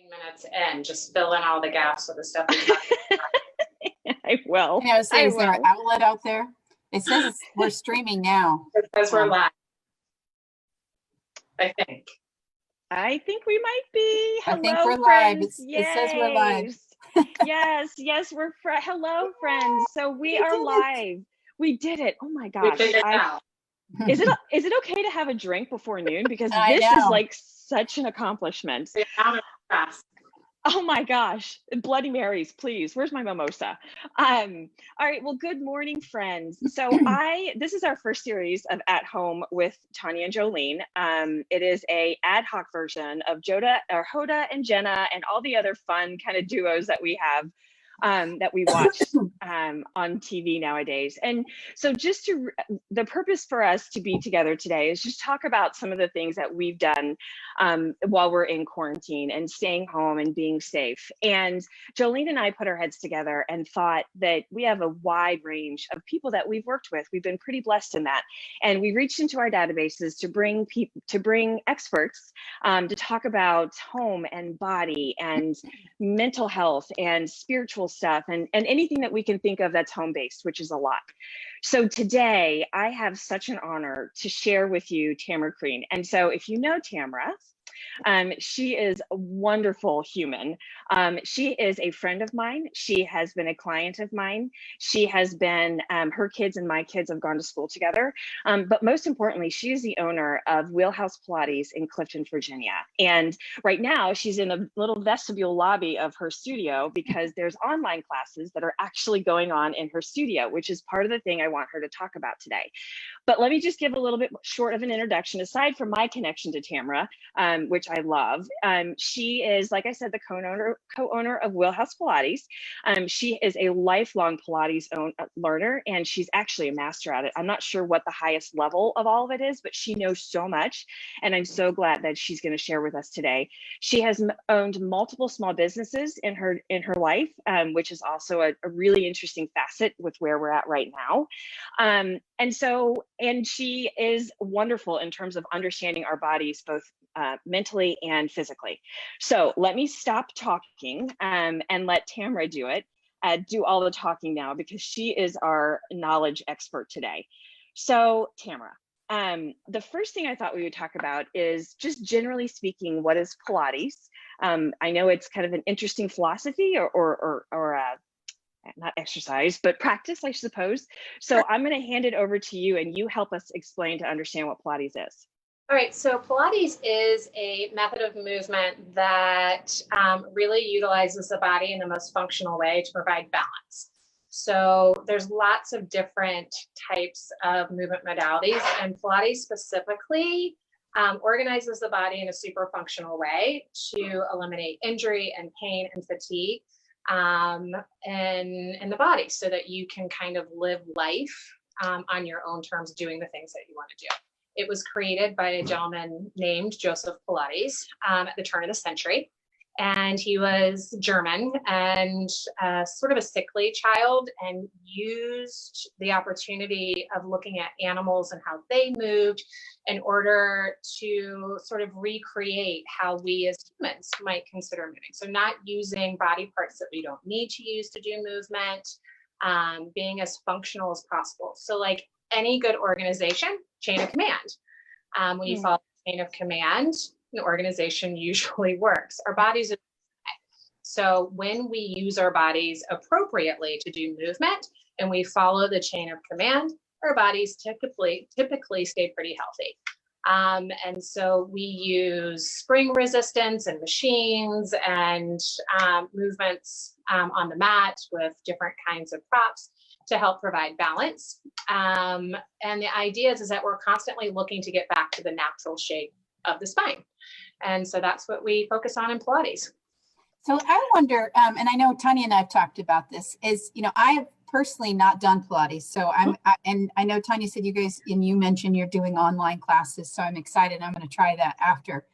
minutes in, just fill in all the gaps with the stuff we talked about. I will. I was saying, is there an outlet out there? It says we're streaming now. It says we're live, I think. I think we might be. Hello, I think we're friends. live. It says we're live. Yes, we're hello, friends. So we are live. We did it. Oh my gosh. We figured it out. Is it okay to have a drink before noon? Because this is like such an accomplishment. Oh my gosh. Bloody Marys, please. Where's my mimosa? All right. Well, good morning, friends. So this is our first series of At Home with Tanya and Jolene. It is a ad hoc version of Hoda and Jenna and all the other fun kind of duos that we have that we watch on TV nowadays. And so the purpose for us to be together today is just talk about some of the things that we've done while we're in quarantine and staying home and being safe. And Jolene and I put our heads together and thought that we have a wide range of people that we've worked with. We've been pretty blessed in that. And we reached into our databases to bring experts to talk about home and body and mental health and spiritual stuff and anything that we can think of that's home-based, which is a lot. So today I have such an honor to share with you Tamara Crean. And so if you know Tamara, she is a wonderful human. She is a friend of mine. She has been a client of mine. She has been, her kids and my kids have gone to school together. But most importantly, she is the owner of Wheelhouse Pilates in Clifton, Virginia. And right now she's in a little vestibule lobby of her studio because there's online classes that are actually going on in her studio, which is part of the thing I want her to talk about today. But let me just give a little bit short of an introduction. Aside from my connection to Tamara, which I love, she is, like I said, the co-owner of Wheelhouse Pilates. She is a lifelong Pilates learner, and she's actually a master at it. I'm not sure what the highest level of all of it is, but she knows so much, and I'm so glad that she's going to share with us today. She has owned multiple small businesses in her life, which is also a really interesting facet with where we're at right now. And she is wonderful in terms of understanding our bodies, both mentally and physically. So let me stop talking and let Tamara do it. Do all the talking now because she is our knowledge expert today. So Tamara, the first thing I thought we would talk about is just generally speaking, what is Pilates? I know it's kind of an interesting philosophy or not exercise, but practice, I suppose. So I'm going to hand it over to you and you help us explain to understand what Pilates is. All right, so Pilates is a method of movement that really utilizes the body in the most functional way to provide balance. So there's lots of different types of movement modalities, and Pilates specifically organizes the body in a super functional way to eliminate injury and pain and fatigue in the body so that you can kind of live life on your own terms, doing the things that you want to do. It was created by a gentleman named Joseph Pilates at the turn of the century. And he was German and sort of a sickly child, and used the opportunity of looking at animals and how they moved in order to sort of recreate how we as humans might consider moving. So not using body parts that we don't need to use to do movement, being as functional as possible. So like any good organization, chain of command. When you follow the chain of command, an organization usually works. Our bodies are so when we use our bodies appropriately to do movement and we follow the chain of command, our bodies typically stay pretty healthy. And so we use spring resistance and machines and movements on the mat with different kinds of props to help provide balance. And the idea is that we're constantly looking to get back to the natural shape of the spine. And so that's what we focus on in Pilates. So I wonder, and I know Tanya and I have talked about this, is, I have personally not done Pilates. So and I know Tanya said you guys, and you mentioned you're doing online classes. So I'm excited. I'm going to try that after.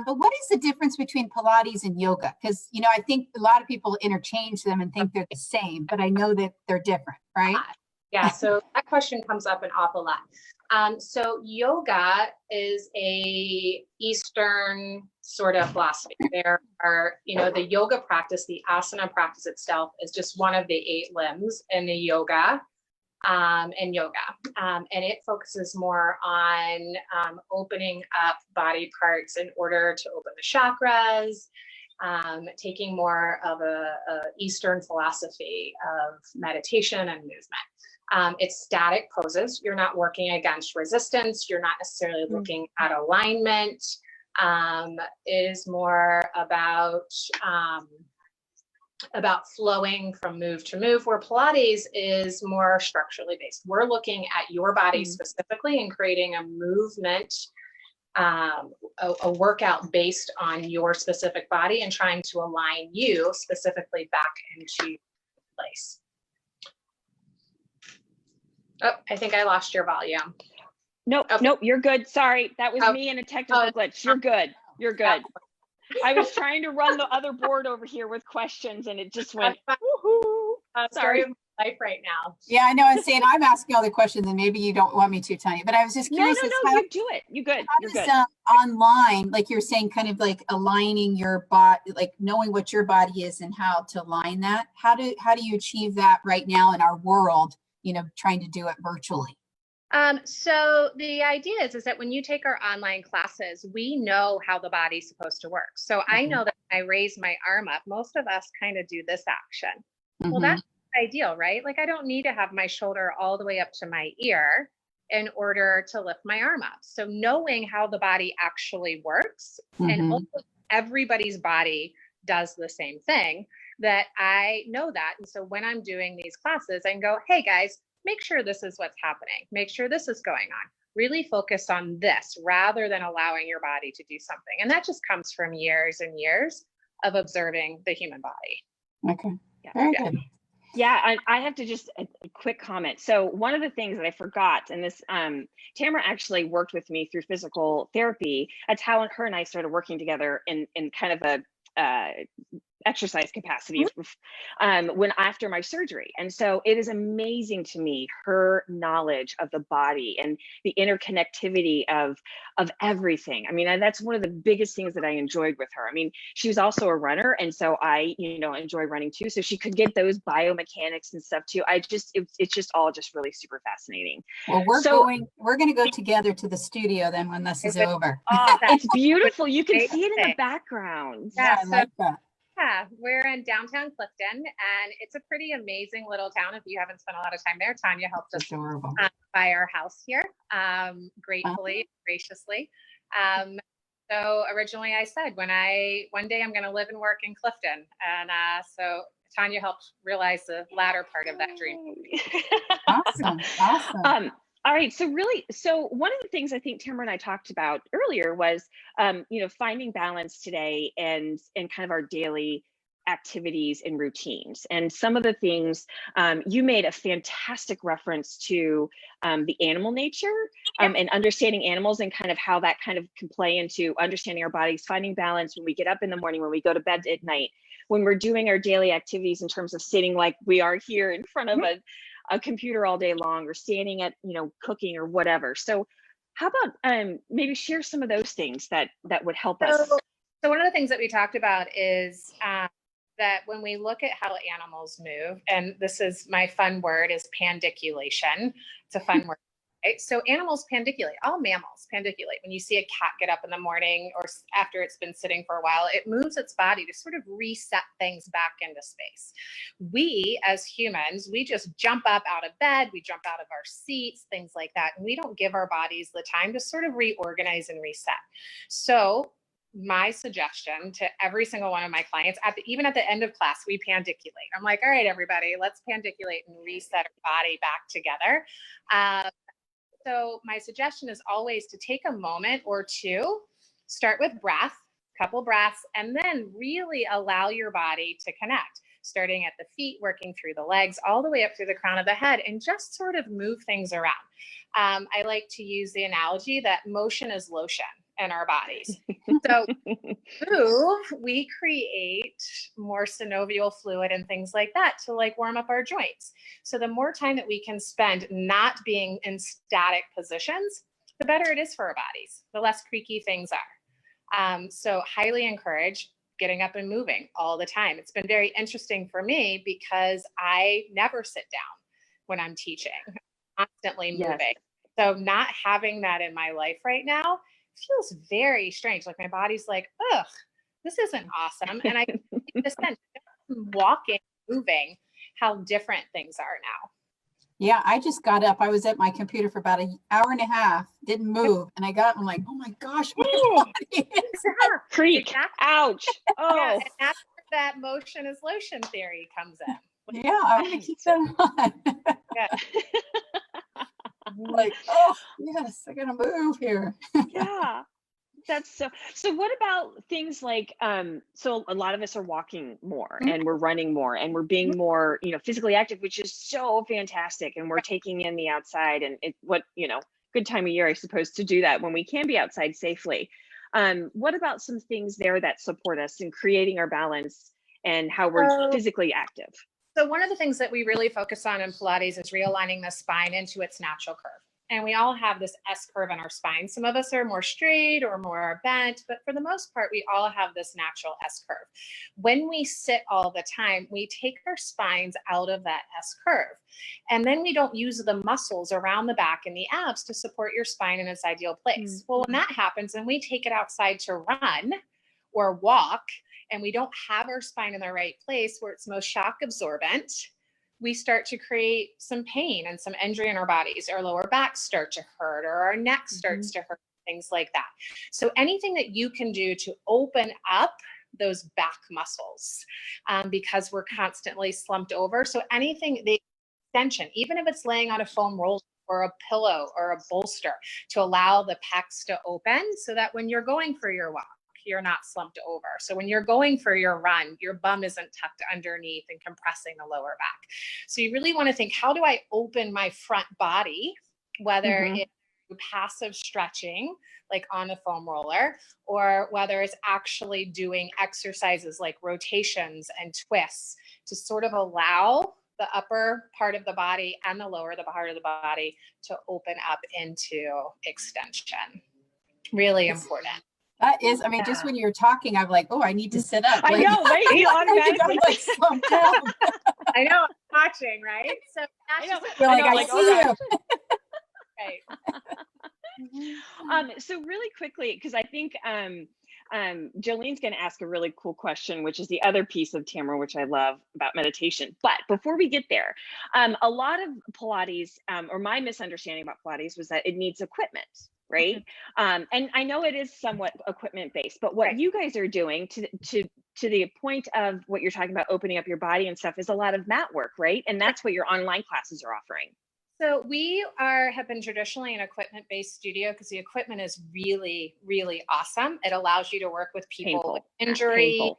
But what is the difference between Pilates and yoga? Because, I think a lot of people interchange them and think they're the same, but I know that they're different, right? Yeah, so that question comes up an awful lot. So yoga is a Eastern sort of philosophy. There are, the yoga practice, the asana practice itself is just one of the 8 limbs in the yoga. And it focuses more on opening up body parts in order to open the chakras, taking more of a Eastern philosophy of meditation and movement. It's static poses. You're not working against resistance. You're not necessarily looking at alignment. It is more about flowing from move to move, where Pilates is more structurally based. We're looking at your body specifically and creating a movement, a workout based on your specific body and trying to align you specifically back into place. Oh, I think I lost your volume. Nope, nope, you're good. Sorry, that was me and a technical glitch. You're good. You're good. I was trying to run the other board over here with questions and it just went, woohoo. Sorry. Life right now. Yeah, I know. I'm saying I'm asking all the questions and maybe you don't want me to, Tanya, but I was just curious. No, you do it. You good. You're good. Online, like you're saying, kind of like aligning your body, like knowing what your body is and how to align that. How do you achieve that right now in our world, trying to do it virtually? So the idea is that when you take our online classes, we know how the body's supposed to work. So I know that when I raise my arm up, most of us kind of do this action. Well, that's ideal, right? Like I don't need to have my shoulder all the way up to my ear in order to lift my arm up. So knowing how the body actually works, and also everybody's body does the same thing, that I know that. And so when I'm doing these classes, I can go, hey guys, make sure this is what's happening. Make sure this is going on. Really focus on this rather than allowing your body to do something. And that just comes from years and years of observing the human body. Okay. Very good. Yeah, I have to just a quick comment. So one of the things that I forgot, and this, Tamara actually worked with me through physical therapy. That's how her and I started working together in kind of a exercise capacity when after my surgery. And so it is amazing to me, her knowledge of the body and the interconnectivity of everything. I mean, that's one of the biggest things that I enjoyed with her. I mean, she was also a runner, and so I enjoy running too, so she could get those biomechanics and stuff too. It's just all just really super fascinating. Well, we're going to go together to the studio then when this is over. Oh, it's beautiful. You can see it in the background. Yeah, I like that. Yeah, we're in downtown Clifton, and it's a pretty amazing little town. If you haven't spent a lot of time there, Tanya helped us buy our house here, gratefully, graciously. So originally I said, one day I'm going to live and work in Clifton, and so Tanya helped realize the latter part of that dream. Awesome. All right. So one of the things I think Tamara and I talked about earlier was, finding balance today and kind of our daily activities and routines. And some of the things, you made a fantastic reference to the animal nature and understanding animals and kind of how that kind of can play into understanding our bodies, finding balance when we get up in the morning, when we go to bed at night, when we're doing our daily activities in terms of sitting like we are here in front of a computer all day long, or standing at, cooking or whatever. So how about maybe share some of those things that would help us? So one of the things that we talked about is that when we look at how animals move, and this is my fun word is pandiculation. It's a fun word. Right? So animals pandiculate, all mammals pandiculate. When you see a cat get up in the morning or after it's been sitting for a while, it moves its body to sort of reset things back into space. We as humans, we just jump up out of bed, we jump out of our seats, things like that. And we don't give our bodies the time to sort of reorganize and reset. So my suggestion to every single one of my clients, even at the end of class, we pandiculate. I'm like, all right, everybody, let's pandiculate and reset our body back together. So my suggestion is always to take a moment or two, start with breath, couple breaths, and then really allow your body to connect, starting at the feet, working through the legs, all the way up through the crown of the head, and just sort of move things around. I like to use the analogy that motion is lotion. in our bodies. So move, we create more synovial fluid and things like that to like warm up our joints. So the more time that we can spend not being in static positions, the better it is for our bodies, the less creaky things are. So highly encourage getting up and moving all the time. It's been very interesting for me because I never sit down when I'm teaching, I'm constantly moving. Yes. So not having that in my life right now feels very strange. Like my body's like, ugh, this isn't awesome. And I get the sense walking, moving, how different things are now. Yeah, I just got up. I was at my computer for about an hour and a half, didn't move. And I got up, I'm like, oh my gosh, my body is creak. Exactly. Ouch. Oh. Yeah, and that's where that motion is lotion theory comes in. Yeah, I'm going to keep that on. Yeah. Like, oh, yes, I got to move here. Yeah. That's so what about things like so a lot of us are walking more and we're running more and we're being more, physically active, which is so fantastic, and we're taking in the outside, and good time of year, I suppose, to do that when we can be outside safely. What about some things there that support us in creating our balance and how we're physically active? So one of the things that we really focus on in Pilates is realigning the spine into its natural curve. And we all have this S curve in our spine. Some of us are more straight or more bent, but for the most part, we all have this natural S curve. When we sit all the time, we take our spines out of that S curve. And then we don't use the muscles around the back and the abs to support your spine in its ideal place. Well, when that happens and we take it outside to run or walk, and we don't have our spine in the right place where it's most shock absorbent, we start to create some pain and some injury in our bodies. Our lower backs start to hurt, or our neck starts to hurt, things like that. So anything that you can do to open up those back muscles, because we're constantly slumped over. So anything, the extension, even if it's laying on a foam roller or a pillow or a bolster, to allow the pecs to open so that when you're going for your walk, you're not slumped over. So when you're going for your run, your bum isn't tucked underneath and compressing the lower back. So you really want to think, how do I open my front body, whether it's passive stretching, like on the foam roller, or whether it's actually doing exercises like rotations and twists to sort of allow the upper part of the body and the lower part of the body to open up into extension. Really important. That is, I mean, just when you're talking, I'm like, oh, I need to sit up. I know, right? You automatically like slumped down. I know, I'm watching, right? So that's I see you. Right. So really quickly, because I think Jolene's going to ask a really cool question, which is the other piece of Tamara, which I love about meditation. But before we get there, a lot of Pilates, or my misunderstanding about Pilates, was that it needs equipment. Right. And I know it is somewhat equipment based, but what you guys are doing to the point of what you're talking about, opening up your body and stuff, is a lot of mat work, right? And that's what your online classes are offering. So we have been traditionally an equipment-based studio because the equipment is really, really awesome. It allows you to work with people with injury,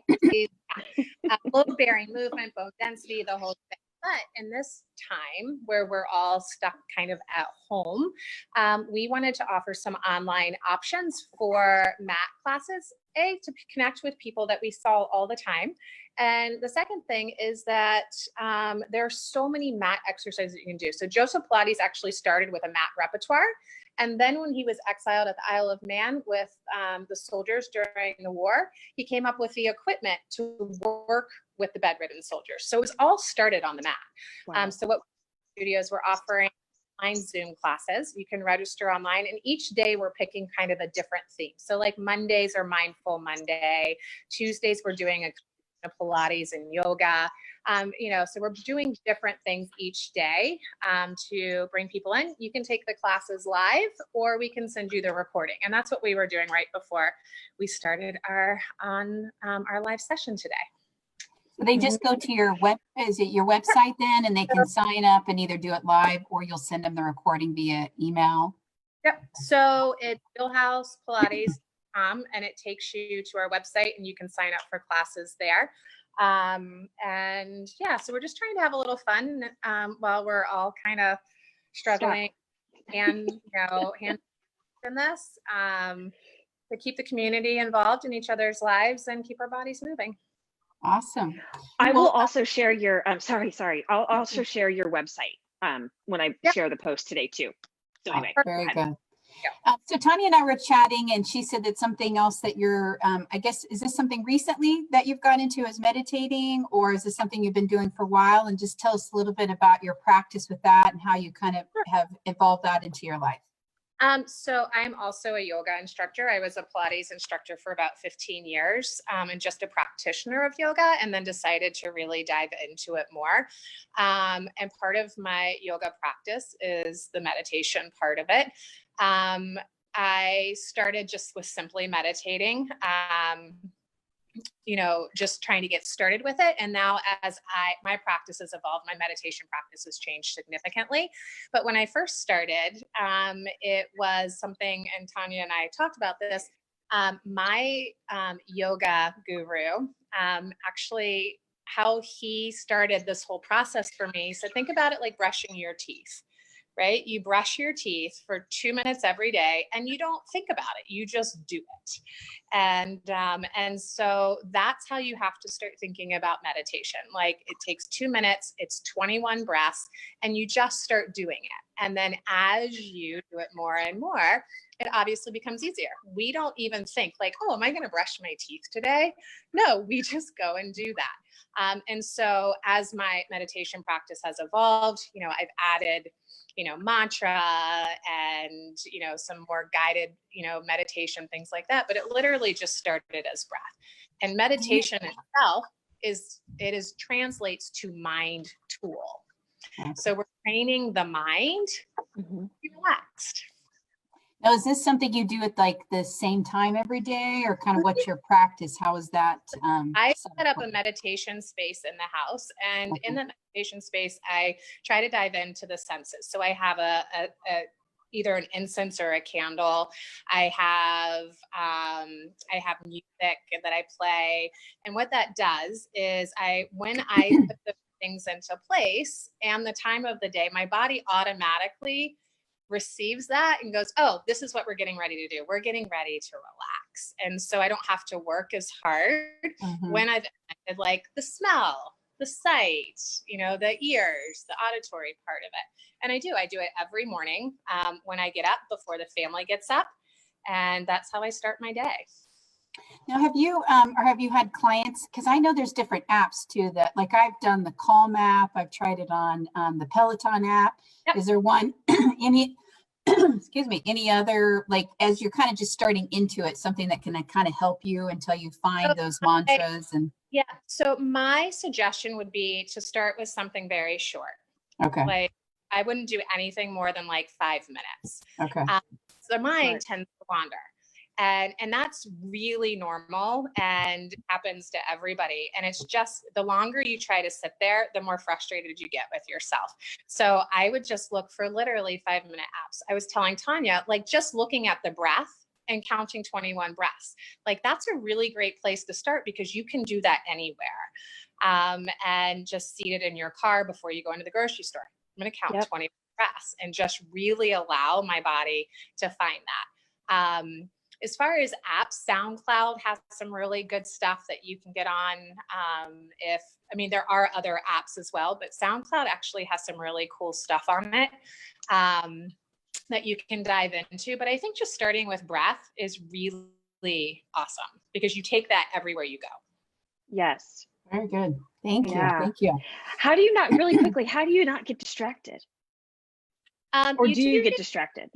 load-bearing movement, bone density, the whole thing. But in this time where we're all stuck kind of at home, we wanted to offer some online options for mat classes, to connect with people that we saw all the time. And the second thing is that there are so many mat exercises that you can do. So Joseph Pilates actually started with a mat repertoire. And then when he was exiled at the Isle of Man with the soldiers during the war, he came up with the equipment to work with the bedridden soldiers. So it was all started on the mat. Wow. So what studios were offering online Zoom classes. You can register online, and each day we're picking kind of a different theme. So like Mondays are Mindful Monday. Tuesdays we're doing a Pilates and yoga. So we're doing different things each day to bring people in. You can take the classes live, or we can send you the recording. And that's what we were doing right before we started our live session today. So they just go to your your website then, and they can sign up and either do it live, or you'll send them the recording via email? Yep. So it's Wheelhouse Pilates. And it takes you to our website, and you can sign up for classes there. So we're just trying to have a little fun while we're all kind of struggling and in this. to keep the community involved in each other's lives and keep our bodies moving. Awesome. I will also share your, sorry. I'll also share your website when I share the post today too. So anyway, very good. So Tanya and I were chatting, and she said that something else that you're, I guess, is this something recently that you've got into as meditating, or is this something you've been doing for a while? And just tell us a little bit about your practice with that and how you kind of have evolved that into your life. So I'm also a yoga instructor. I was a Pilates instructor for about 15 years and just a practitioner of yoga, and then decided to really dive into it more. And part of my yoga practice is the meditation part of it. I started just with simply meditating, just trying to get started with it. And now as my practice has evolved, my meditation practice has changed significantly. But when I first started, it was something, and Tanya and I talked about this, my yoga guru, actually how he started this whole process for me. So think about it like brushing your teeth. Right? You brush your teeth for 2 minutes every day and you don't think about it. You just do it. And so that's how you have to start thinking about meditation. Like it takes 2 minutes, it's 21 breaths, and you just start doing it. And then as you do it more and more, it obviously becomes easier. We don't even think like, oh, am I going to brush my teeth today? No, we just go and do that. And so as my meditation practice has evolved, I've added mantra and, some more guided, meditation, things like that. But it literally just started as breath. And meditation itself translates to mind tool. So we're training the mind to be relaxed. Now, is this something you do at like the same time every day, or kind of what's your practice? How is that? I set up a meditation space in the house, and in the meditation space, I try to dive into the senses. So I have either an incense or a candle. I have music that I play, and what that does is when I put the things into place and the time of the day, my body automatically receives that and goes, oh, this is what we're getting ready to do. We're getting ready to relax. And so I don't have to work as hard when I've added like the smell, the sight, the ears, the auditory part of it. And I do it every morning when I get up before the family gets up. And that's how I start my day. Now, have you had clients, because I know there's different apps too, that like I've done the Calm app, I've tried it on the Peloton app. Yep. Is there one, any other, like as you're kind of just starting into it, something that can kind of help you until you find those mantras? Yeah. So my suggestion would be to start with something very short. Okay. Like I wouldn't do anything more than like 5 minutes. Okay. The mind tends to wander. And that's really normal and happens to everybody. And it's just the longer you try to sit there, the more frustrated you get with yourself. So I would just look for literally 5-minute apps. I was telling Tanya, like just looking at the breath and counting 21 breaths, like that's a really great place to start because you can do that anywhere. And just seated in your car before you go into the grocery store. I'm going to count 20 breaths and just really allow my body to find that. As far as apps, SoundCloud has some really good stuff that you can get on. There are other apps as well, but SoundCloud actually has some really cool stuff on it that you can dive into. But I think just starting with breath is really awesome because you take that everywhere you go. Yes. Very good. Thank you. Thank you. How do you not get distracted? Or do you get distracted?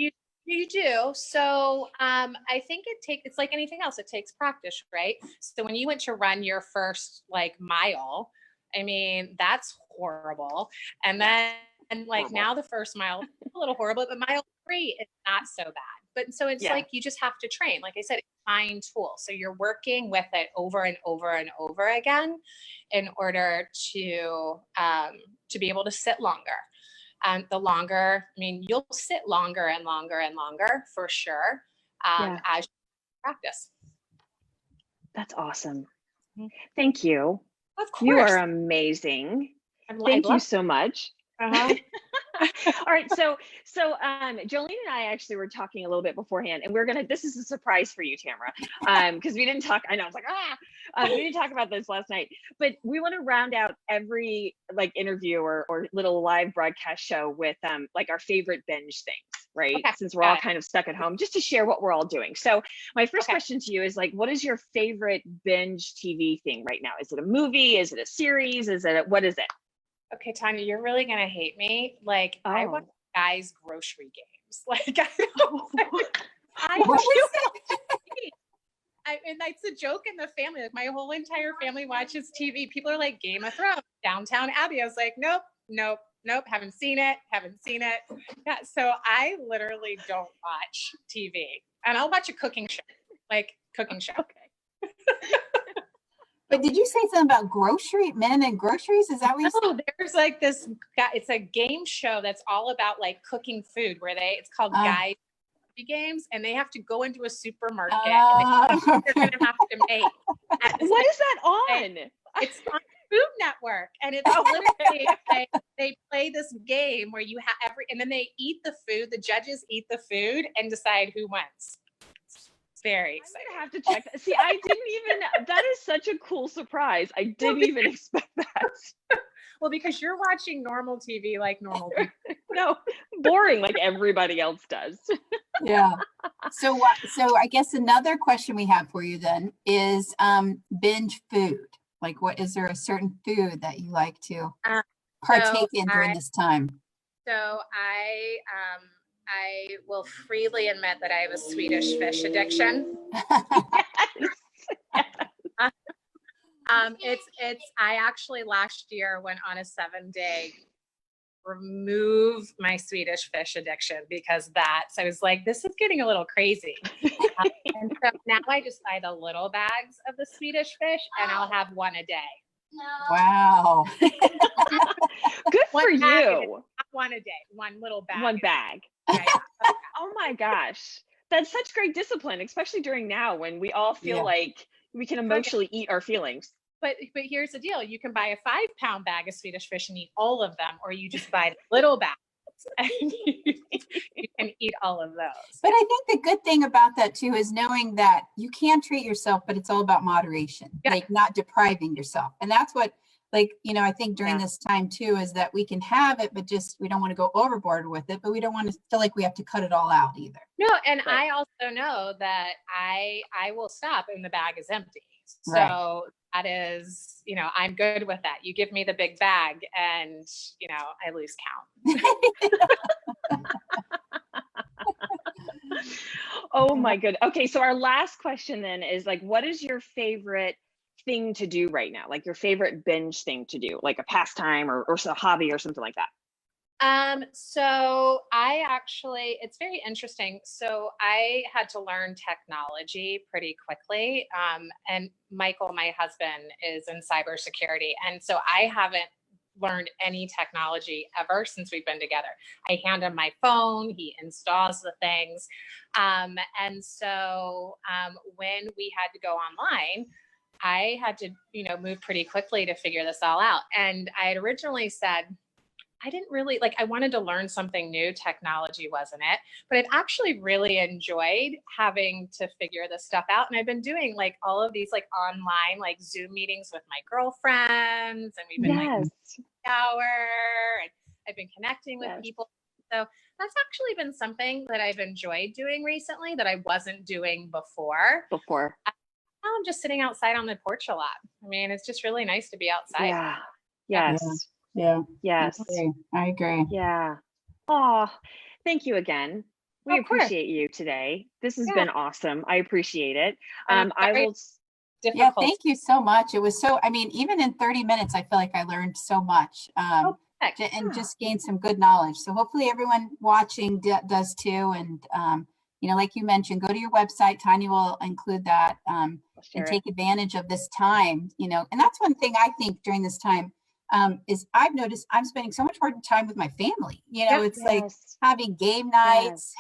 You do. So I think it's like anything else. It takes practice, right? So when you went to run your first mile, that's horrible. And then now the first mile is a little horrible, but mile 3 is not so bad. But so it's like you just have to train. Like I said, it's a fine tool. So you're working with it over and over and over again in order to be able to sit longer. The longer, you'll sit longer and longer and longer for sure as you practice. That's awesome. Thank you. Of course. You are amazing. Thank you so much. Uh-huh. All right, so Jolene and I actually were talking a little bit beforehand, and this is a surprise for you, Tamara, because we didn't talk. I know, I was like, we didn't talk about this last night, but we want to round out every like interview or little live broadcast show with like our favorite binge things, right? Okay, since we're all kind of stuck at home, just to share what we're all doing. So my first question to you is like, what is your favorite binge TV thing right now? Is it a movie? Is it a series? What is it? Okay, Tanya, you're really gonna hate me. Like, I watch guys' grocery games. Like, and that's a joke in the family. Like, my whole entire family watches TV. People are like, Game of Thrones, Downtown Abbey. I was like, nope, haven't seen it. Yeah, so I literally don't watch TV, and I'll watch a cooking show. Okay. But did you say something about men and groceries? Is that what you said? There's like this guy, it's a game show that's all about like cooking food it's called Guys Games, and they have to go into a supermarket and they're going to have to make. What is that on? It's on Food Network, and it's literally they play this game where you have and then they eat the food. The judges eat the food and decide who wins. Very exciting. I'm gonna have to check that. See, I didn't even, that is such a cool surprise. I didn't even expect that. Well, because you're watching normal TV like normal people. No, boring like everybody else does. Yeah. So I guess another question we have for you then is binge food. Like, is there a certain food that you like to partake in during this time? So I will freely admit that I have a Swedish fish addiction. I actually last year went on a 7-day remove my Swedish fish addiction because so I was like, this is getting a little crazy. And so now I just buy the little bags of the Swedish fish and I'll have one a day. Wow. Good for you. One a day, one little bag. One bag. Yeah. Oh my gosh. That's such great discipline, especially during now when we all feel like we can emotionally eat our feelings. But here's the deal. You can buy a 5-pound bag of Swedish fish and eat all of them, or you just buy the little bags and you can eat all of those. But I think the good thing about that too is knowing that you can treat yourself, but it's all about moderation, like not depriving yourself. And that's what, like, I think during this time too, is that we can have it, but we don't want to go overboard with it, but we don't want to feel like we have to cut it all out either. No. And I also know that I will stop and the bag is empty. So that is, I'm good with that. You give me the big bag and, I lose count. Oh my good. Okay. So our last question then is like, what is your favorite thing to do right now? Like your favorite binge thing to do, like a pastime or a hobby or something like that? So it's very interesting. So I had to learn technology pretty quickly. And Michael, my husband, is in cybersecurity. And so I haven't learned any technology ever since we've been together. I hand him my phone, he installs the things. And so when we had to go online, I had to, move pretty quickly to figure this all out. And I had originally said, I didn't really I wanted to learn something new. Technology wasn't it, but I've actually really enjoyed having to figure this stuff out. And I've been doing all of these online Zoom meetings with my girlfriends, and we've been hour, and I've been connecting with people. So that's actually been something that I've enjoyed doing recently that I wasn't doing before. Now I'm just sitting outside on the porch a lot. I mean, it's just really nice to be outside. Yeah. Yes. Yeah. Yes. I agree. Yeah. Oh, thank you again. We appreciate you today. This has been awesome. I appreciate it. Yeah, thank you so much. It was even in 30 minutes, I feel like I learned so much and just gained some good knowledge. So hopefully everyone watching does too. And, like you mentioned, go to your website. Tanya will include that and take advantage of this time, and that's one thing I think during this time is I've noticed I'm spending so much more time with my family. It's like having game nights,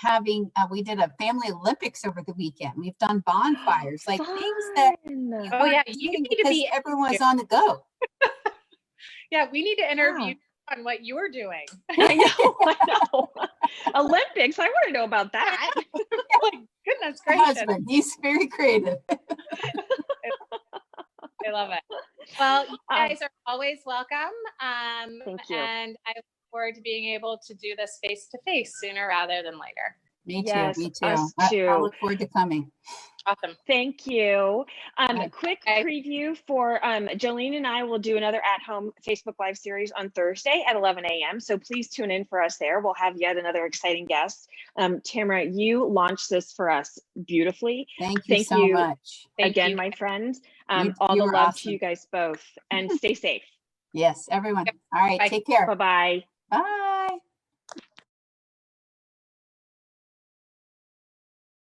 we did a family Olympics over the weekend. We've done bonfires, things that you need to be everyone's on the go. Yeah, we need to interview on what you were doing. I know. Olympics. I want to know about that. Like, goodness My gracious. husband, he's very creative. I love it. Well, you guys are always welcome. Thank you. And I look forward to being able to do this face to face sooner rather than later. Me too. Yes, Me too. us I too. look forward to coming. Awesome. Thank you. Okay. Quick preview for Jolene and I will do another at-home Facebook Live series on Thursday at 11 a.m. So please tune in for us there. We'll have yet another exciting guest. Tamara, you launched this for us beautifully. Thank you so much. Again, my friend. All you the were love awesome. to you guys both, and stay safe. Yes, everyone. All right. Bye. Take care. Bye-bye. Bye.